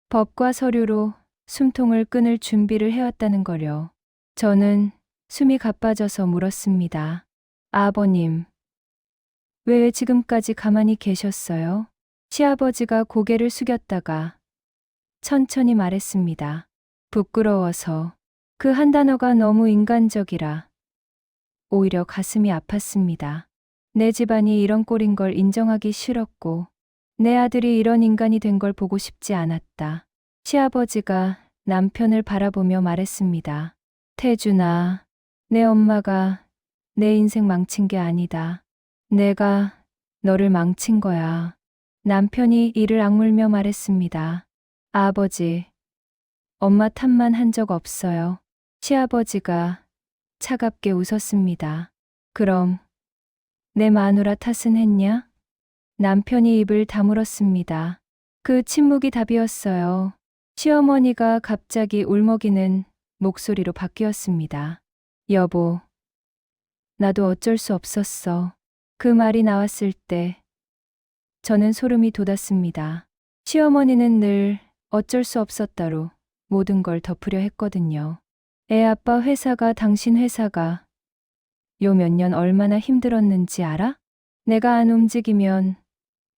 법과 서류로 숨통을 끊을 준비를 해왔다는 거려. 저는 숨이 가빠져서 물었습니다. 아버님, 왜 지금까지 가만히 계셨어요? 시아버지가 고개를 숙였다가 천천히 말했습니다. 부끄러워서. 그 한 단어가 너무 인간적이라. 오히려 가슴이 아팠습니다. 내 집안이 이런 꼴인 걸 인정하기 싫었고 내 아들이 이런 인간이 된 걸 보고 싶지 않았다. 시아버지가 남편을 바라보며 말했습니다. 태준아, 내 엄마가 내 인생 망친 게 아니다. 내가 너를 망친 거야. 남편이 이를 악물며 말했습니다. 아버지, 엄마 탓만 한 적 없어요. 시아버지가 차갑게 웃었습니다. 그럼 내 마누라 탓은 했냐? 남편이 입을 다물었습니다. 그 침묵이 답이었어요. 시어머니가 갑자기 울먹이는 목소리로 바뀌었습니다. 여보, 나도 어쩔 수 없었어. 그 말이 나왔을 때 저는 소름이 돋았습니다. 시어머니는 늘 어쩔 수 없었다로 모든 걸 덮으려 했거든요. 애 아빠 회사가 당신 회사가 요 몇 년 얼마나 힘들었는지 알아? 내가 안 움직이면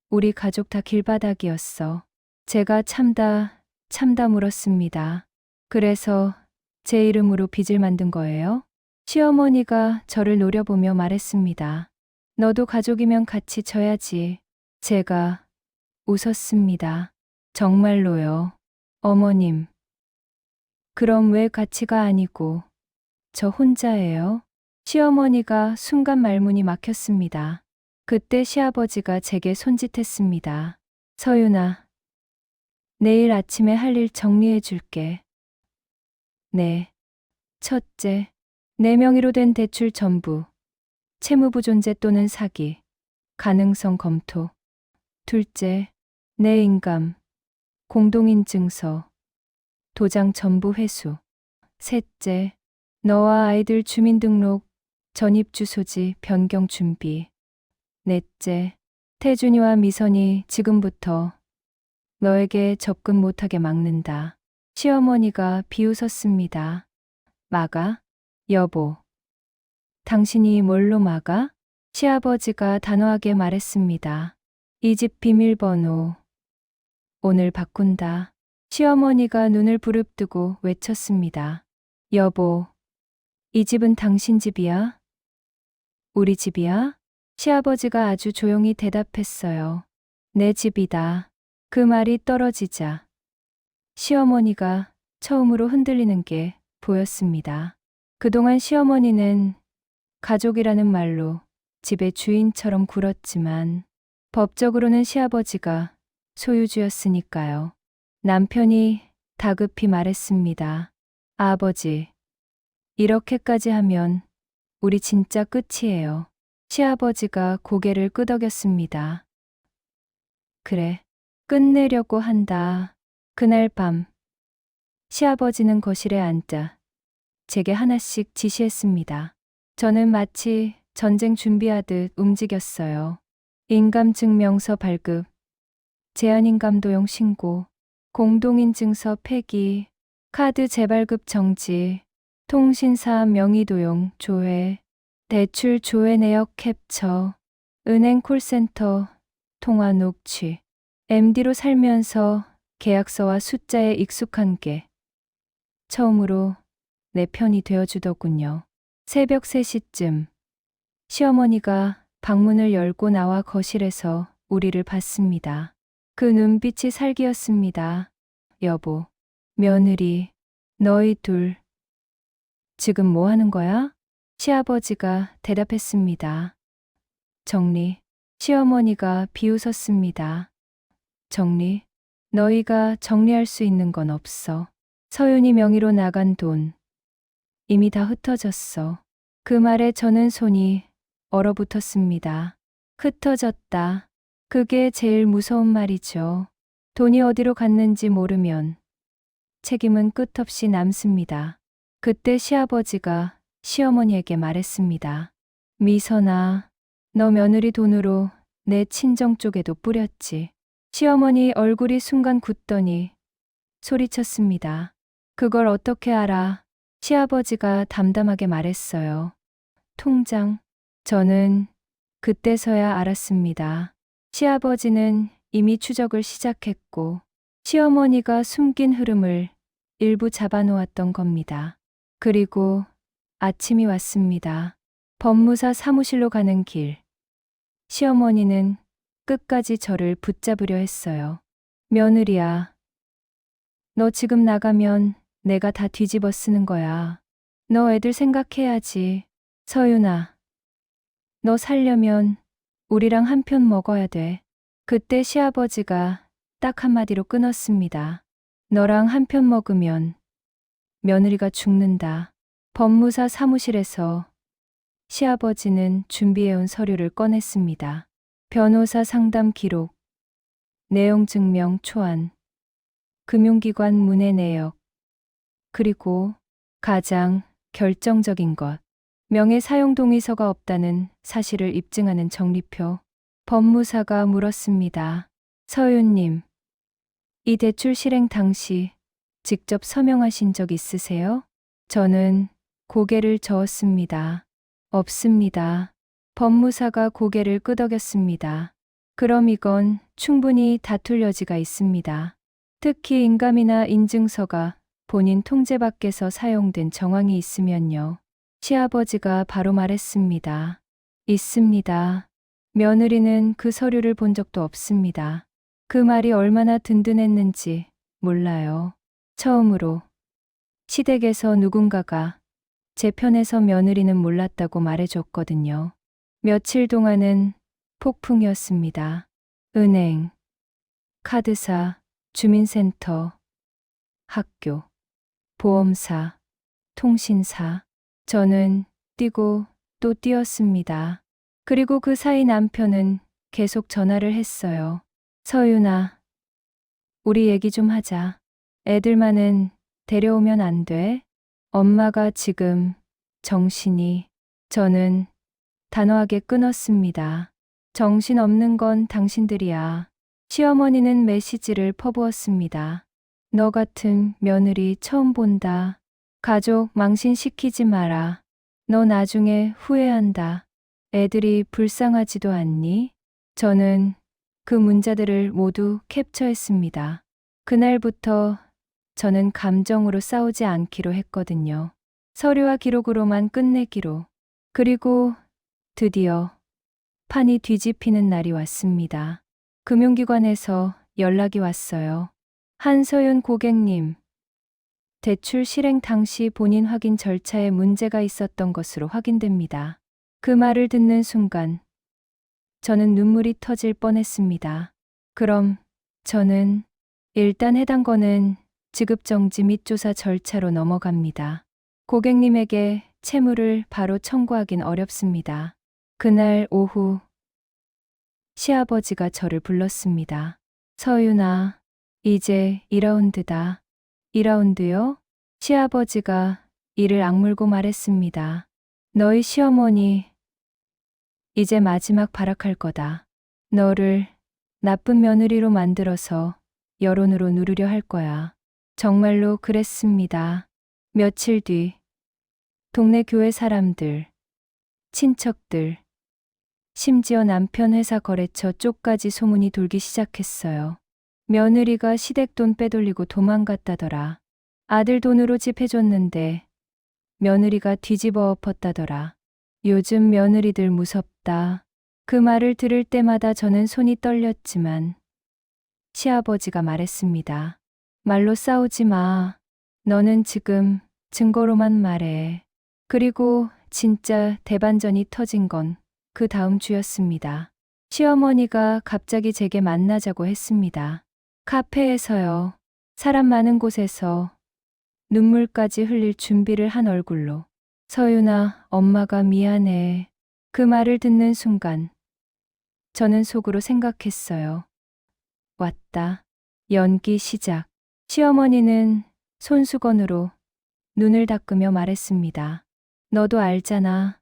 우리 가족 다 길바닥이었어. 제가 참다 물었습니다. 그래서 제 이름으로 빚을 만든 거예요? 시어머니가 저를 노려보며 말했습니다. 너도 가족이면 같이 져야지. 제가 웃었습니다. 정말로요. 어머님. 그럼 왜 같이가 아니고 저 혼자예요? 시어머니가 순간 말문이 막혔습니다. 그때 시아버지가 제게 손짓했습니다. 서윤아, 내일 아침에 할 일 정리해 줄게. 네. 첫째, 내 명의로 된 대출 전부, 채무부 존재 또는 사기, 가능성 검토. 둘째, 내 인감, 공동인증서, 도장 전부 회수. 셋째, 너와 아이들 주민등록, 전입주소지 변경 준비. 넷째, 태준이와 미선이 지금부터 너에게 접근 못하게 막는다. 시어머니가 비웃었습니다. 막아? 여보. 당신이 뭘로 막아? 시아버지가 단호하게 말했습니다. 이 집 비밀번호. 오늘 바꾼다. 시어머니가 눈을 부릅뜨고 외쳤습니다. 여보, 이 집은 당신 집이야? 우리 집이야? 시아버지가 아주 조용히 대답했어요. 내 집이다. 그 말이 떨어지자 시어머니가 처음으로 흔들리는 게 보였습니다. 그동안 시어머니는 가족이라는 말로 집의 주인처럼 굴었지만 법적으로는 시아버지가 소유주였으니까요. 남편이 다급히 말했습니다. 아버지, 이렇게까지 하면 우리 진짜 끝이에요. 시아버지가 고개를 끄덕였습니다. 그래, 끝내려고 한다. 그날 밤, 시아버지는 거실에 앉자 제게 하나씩 지시했습니다. 저는 마치 전쟁 준비하듯 움직였어요. 인감증명서 발급, 제한인감 도용 신고, 공동인증서 폐기, 카드 재발급 정지, 통신사 명의 도용 조회, 대출 조회 내역 캡처, 은행 콜센터 통화 녹취. MD로 살면서 계약서와 숫자에 익숙한 게 처음으로 내 편이 되어주더군요. 새벽 3시쯤 시어머니가 방문을 열고 나와 거실에서 우리를 봤습니다. 그 눈빛이 살기였습니다. 여보, 며느리, 너희 둘 지금 뭐 하는 거야? 시아버지가 대답했습니다. 정리. 시어머니가 비웃었습니다. 정리? 너희가 정리할 수 있는 건 없어. 서윤이 명의로 나간 돈 이미 다 흩어졌어. 그 말에 저는 손이 얼어붙었습니다. 흩어졌다. 그게 제일 무서운 말이죠. 돈이 어디로 갔는지 모르면 책임은 끝없이 남습니다. 그때 시아버지가 시어머니에게 말했습니다. 미선아, 너 며느리 돈으로 내 친정 쪽에도 뿌렸지. 시어머니 얼굴이 순간 굳더니 소리쳤습니다. 그걸 어떻게 알아? 시아버지가 담담하게 말했어요. 통장. 저는 그때서야 알았습니다. 시아버지는 이미 추적을 시작했고 시어머니가 숨긴 흐름을 일부 잡아놓았던 겁니다. 그리고 아침이 왔습니다. 법무사 사무실로 가는 길. 시어머니는 끝까지 저를 붙잡으려 했어요. 며느리야, 너 지금 나가면 내가 다 뒤집어 쓰는 거야. 너 애들 생각해야지. 서윤아, 너 살려면 우리랑 한 편 먹어야 돼. 그때 시아버지가 딱 한마디로 끊었습니다. 너랑 한 편 먹으면 며느리가 죽는다. 법무사 사무실에서 시아버지는 준비해온 서류를 꺼냈습니다. 변호사 상담 기록, 내용 증명 초안, 금융기관 문의 내역, 그리고 가장 결정적인 것, 명의 사용 동의서가 없다는 사실을 입증하는 정리표. 법무사가 물었습니다. 서윤님, 이 대출 실행 당시 직접 서명하신 적 있으세요? 저는 고개를 저었습니다. 없습니다. 법무사가 고개를 끄덕였습니다. 그럼 이건 충분히 다툴 여지가 있습니다. 특히 인감이나 인증서가 본인 통제 밖에서 사용된 정황이 있으면요. 시아버지가 바로 말했습니다. 있습니다. 며느리는 그 서류를 본 적도 없습니다. 그 말이 얼마나 든든했는지 몰라요. 처음으로 시댁에서 누군가가 제 편에서 며느리는 몰랐다고 말해줬거든요. 며칠 동안은 폭풍이었습니다. 은행, 카드사, 주민센터, 학교, 보험사, 통신사. 저는 뛰고 또 뛰었습니다. 그리고 그 사이 남편은 계속 전화를 했어요. 서윤아, 우리 얘기 좀 하자. 애들만은 데려오면 안 돼? 엄마가 지금 정신이... 저는 단호하게 끊었습니다. 정신 없는 건 당신들이야. 시어머니는 메시지를 퍼부었습니다. 너 같은 며느리 처음 본다. 가족 망신시키지 마라. 너 나중에 후회한다. 애들이 불쌍하지도 않니? 저는 그 문자들을 모두 캡처했습니다. 그날부터 저는 감정으로 싸우지 않기로 했거든요. 서류와 기록으로만 끝내기로. 그리고 드디어 판이 뒤집히는 날이 왔습니다. 금융기관에서 연락이 왔어요. 한서윤 고객님, 대출 실행 당시 본인 확인 절차에 문제가 있었던 것으로 확인됩니다. 그 말을 듣는 순간 저는 눈물이 터질 뻔했습니다. 그럼 저는 일단 해당 건은 지급정지 및 조사 절차로 넘어갑니다. 고객님에게 채무를 바로 청구하긴 어렵습니다. 그날 오후 시아버지가 저를 불렀습니다. 서윤아, 이제 2라운드다. 2라운드요? 시아버지가 이를 악물고 말했습니다. 너희 시어머니 이제 마지막 발악할 거다. 너를 나쁜 며느리로 만들어서 여론으로 누르려 할 거야. 정말로 그랬습니다. 며칠 뒤 동네 교회 사람들, 친척들, 심지어 남편 회사 거래처 쪽까지 소문이 돌기 시작했어요. 며느리가 시댁 돈 빼돌리고 도망갔다더라. 아들 돈으로 집 해줬는데 며느리가 뒤집어 엎었다더라. 요즘 며느리들 무섭다. 그 말을 들을 때마다 저는 손이 떨렸지만 시아버지가 말했습니다. 말로 싸우지 마. 너는 지금 증거로만 말해. 그리고 진짜 대반전이 터진 건 그 다음 주였습니다. 시어머니가 갑자기 제게 만나자고 했습니다. 카페에서요. 사람 많은 곳에서 눈물까지 흘릴 준비를 한 얼굴로. 서윤아, 엄마가 미안해. 그 말을 듣는 순간 저는 속으로 생각했어요. 왔다. 연기 시작. 시어머니는 손수건으로 눈을 닦으며 말했습니다. 너도 알잖아.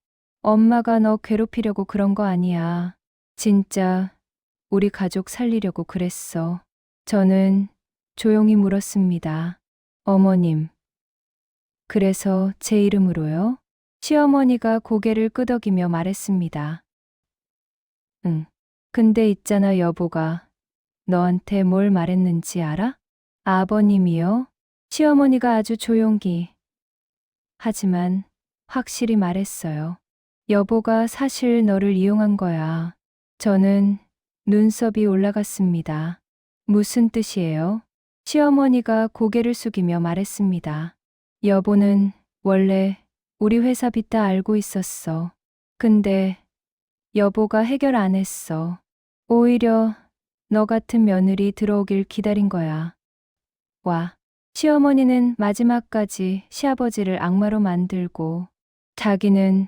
엄마가 너 괴롭히려고 그런 거 아니야. 진짜 우리 가족 살리려고 그랬어. 저는 조용히 물었습니다. 어머님, 그래서 제 이름으로요? 시어머니가 고개를 끄덕이며 말했습니다. 응. 근데 있잖아, 여보가 너한테 뭘 말했는지 알아? 아버님이요? 시어머니가 아주 조용히 하지만 확실히 말했어요. 여보가 사실 너를 이용한 거야. 저는 눈썹이 올라갔습니다. 무슨 뜻이에요? 시어머니가 고개를 숙이며 말했습니다. 여보는 원래 우리 회사 빚 다 알고 있었어. 근데 여보가 해결 안 했어. 오히려 너 같은 며느리 들어오길 기다린 거야. 와. 시어머니는 마지막까지 시아버지를 악마로 만들고 자기는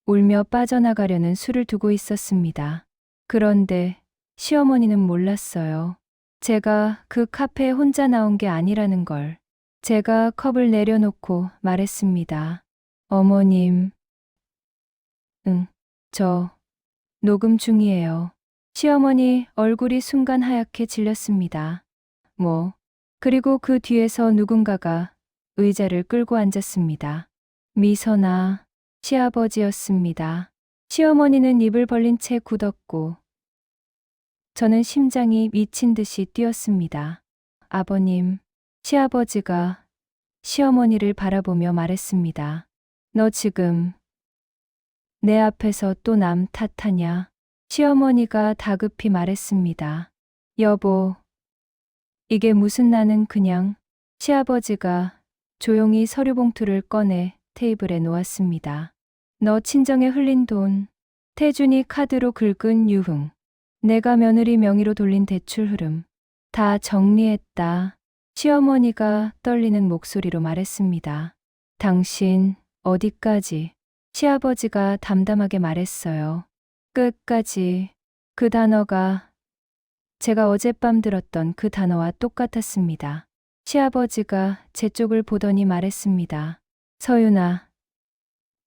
울며 빠져나가려는 수를 두고 있었습니다. 그런데 시어머니는 몰랐어요. 제가 그 카페에 혼자 나온 게 아니라는 걸. 제가 컵을 내려놓고 말했습니다. 어머님. 응, 저 녹음 중이에요. 시어머니 얼굴이 순간 하얗게 질렸습니다. 그리고 그 뒤에서 누군가가 의자를 끌고 앉았습니다. 미선아, 시아버지였습니다. 시어머니는 입을 벌린 채 굳었고 저는 심장이 미친 듯이 뛰었습니다. 아버님, 시아버지가 시어머니를 바라보며 말했습니다. 너 지금 내 앞에서 또 남 탓하냐? 시어머니가 다급히 말했습니다. 여보, 이게 무슨 나는 그냥. 시아버지가 조용히 서류 봉투를 꺼내 테이블에 놓았습니다. 너 친정에 흘린 돈, 태준이 카드로 긁은 유흥, 내가 며느리 명의로 돌린 대출 흐름, 다 정리했다. 시어머니가 떨리는 목소리로 말했습니다. 당신 어디까지? 시아버지가 담담하게 말했어요. 끝까지. 그 단어가 제가 어젯밤 들었던 그 단어와 똑같았습니다. 시아버지가 제 쪽을 보더니 말했습니다. 서윤아,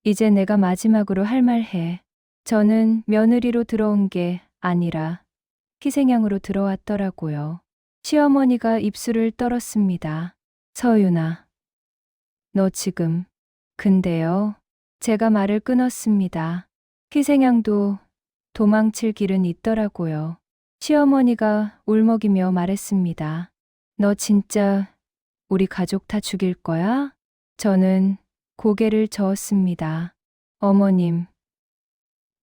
이제 내가 마지막으로 할 말 해. 저는 며느리로 들어온 게 아니라 희생양으로 들어왔더라고요. 시어머니가 입술을 떨었습니다. 서윤아, 너 지금. 근데요. 제가 말을 끊었습니다. 희생양도 도망칠 길은 있더라고요. 시어머니가 울먹이며 말했습니다. 너 진짜 우리 가족 다 죽일 거야? 저는 고개를 저었습니다. 어머님,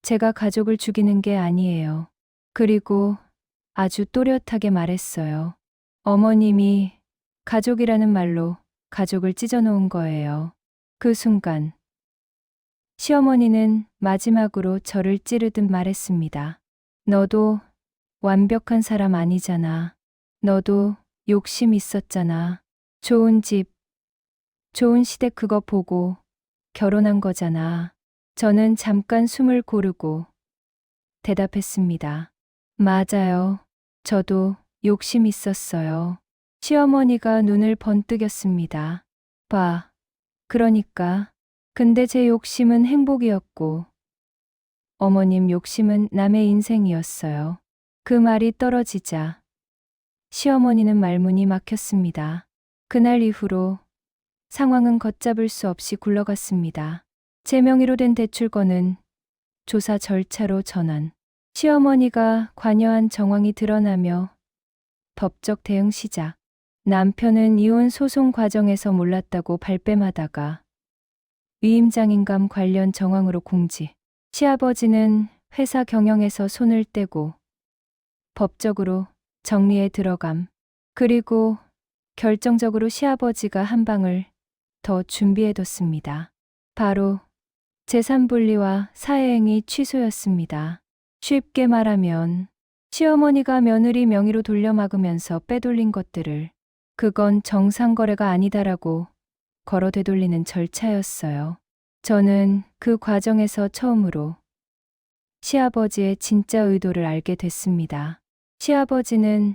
제가 가족을 죽이는 게 아니에요. 그리고 아주 또렷하게 말했어요. 어머님이 가족이라는 말로 가족을 찢어놓은 거예요. 그 순간 시어머니는 마지막으로 저를 찌르듯 말했습니다. 너도 완벽한 사람 아니잖아. 너도 욕심 있었잖아. 좋은 집, 좋은 시댁 그거 보고 결혼한 거잖아. 저는 잠깐 숨을 고르고 대답했습니다. 맞아요. 저도 욕심 있었어요. 시어머니가 눈을 번뜩였습니다. 봐. 그러니까. 근데 제 욕심은 행복이었고 어머님 욕심은 남의 인생이었어요. 그 말이 떨어지자 시어머니는 말문이 막혔습니다. 그날 이후로 상황은 걷잡을 수 없이 굴러갔습니다. 제 명의로 된 대출권은 조사 절차로 전환. 시어머니가 관여한 정황이 드러나며 법적 대응 시작. 남편은 이혼 소송 과정에서 몰랐다고 발뺌하다가 위임장인감 관련 정황으로 공지. 시아버지는 회사 경영에서 손을 떼고 법적으로 정리에 들어감. 그리고 결정적으로 시아버지가 한 방을 더 준비해뒀습니다. 바로 재산분리와 사회행위 취소였습니다. 쉽게 말하면 시어머니가 며느리 명의로 돌려막으면서 빼돌린 것들을 그건 정상거래가 아니다라고 걸어 되돌리는 절차였어요. 저는 그 과정에서 처음으로 시아버지의 진짜 의도를 알게 됐습니다. 시아버지는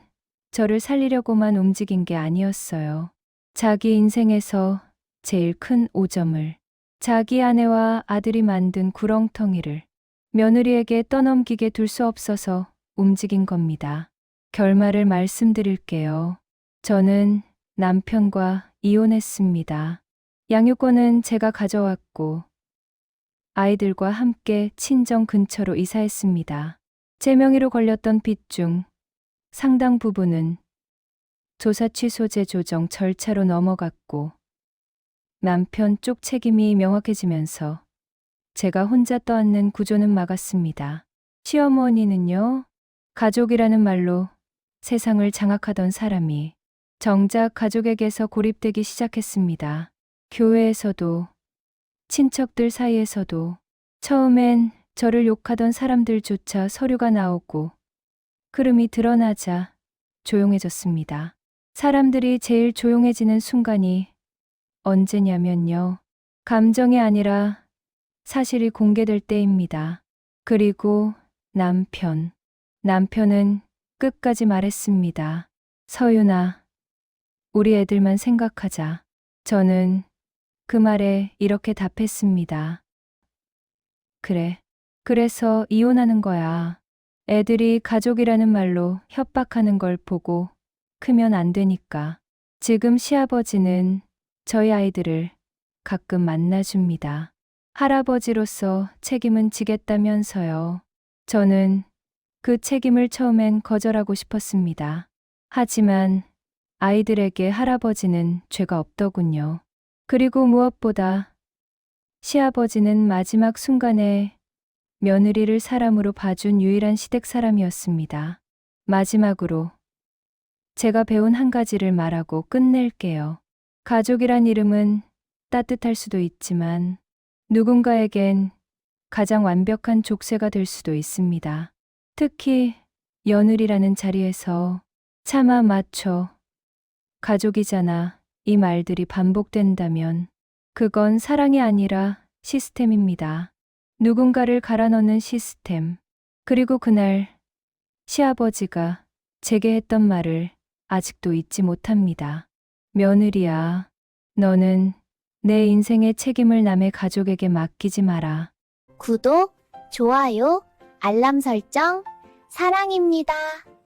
저를 살리려고만 움직인 게 아니었어요. 자기 인생에서 제일 큰 오점을, 자기 아내와 아들이 만든 구렁텅이를 며느리에게 떠넘기게 둘 수 없어서 움직인 겁니다. 결말을 말씀드릴게요. 저는 남편과 이혼했습니다. 양육권은 제가 가져왔고 아이들과 함께 친정 근처로 이사했습니다. 제 명의로 걸렸던 빚 중 상당 부분은 조사 취소 재조정 절차로 넘어갔고 남편 쪽 책임이 명확해지면서 제가 혼자 떠안는 구조는 막았습니다. 시어머니는요, 가족이라는 말로 세상을 장악하던 사람이 정작 가족에게서 고립되기 시작했습니다. 교회에서도, 친척들 사이에서도, 처음엔 저를 욕하던 사람들조차 서류가 나오고 흐름이 드러나자 조용해졌습니다. 사람들이 제일 조용해지는 순간이 언제냐면요. 감정이 아니라 사실이 공개될 때입니다. 그리고 남편은 끝까지 말했습니다. 서윤아, 우리 애들만 생각하자. 저는 그 말에 이렇게 답했습니다. 그래. 그래서 이혼하는 거야. 애들이 가족이라는 말로 협박하는 걸 보고 크면 안 되니까. 지금 시아버지는 저희 아이들을 가끔 만나줍니다. 할아버지로서 책임은 지겠다면서요. 저는 그 책임을 처음엔 거절하고 싶었습니다. 하지만 아이들에게 할아버지는 죄가 없더군요. 그리고 무엇보다 시아버지는 마지막 순간에 며느리를 사람으로 봐준 유일한 시댁 사람이었습니다. 마지막으로 제가 배운 한 가지를 말하고 끝낼게요. 가족이란 이름은 따뜻할 수도 있지만 누군가에겐 가장 완벽한 족쇄가 될 수도 있습니다. 특히 며느리라는 자리에서 차마 맞춰 가족이잖아 이 말들이 반복된다면 그건 사랑이 아니라 시스템입니다. 누군가를 갈아넣는 시스템. 그리고 그날 시아버지가 제게 했던 말을 아직도 잊지 못합니다. 며느리야, 너는 내 인생의 책임을 남의 가족에게 맡기지 마라. 구독, 좋아요, 알람 설정, 사랑입니다.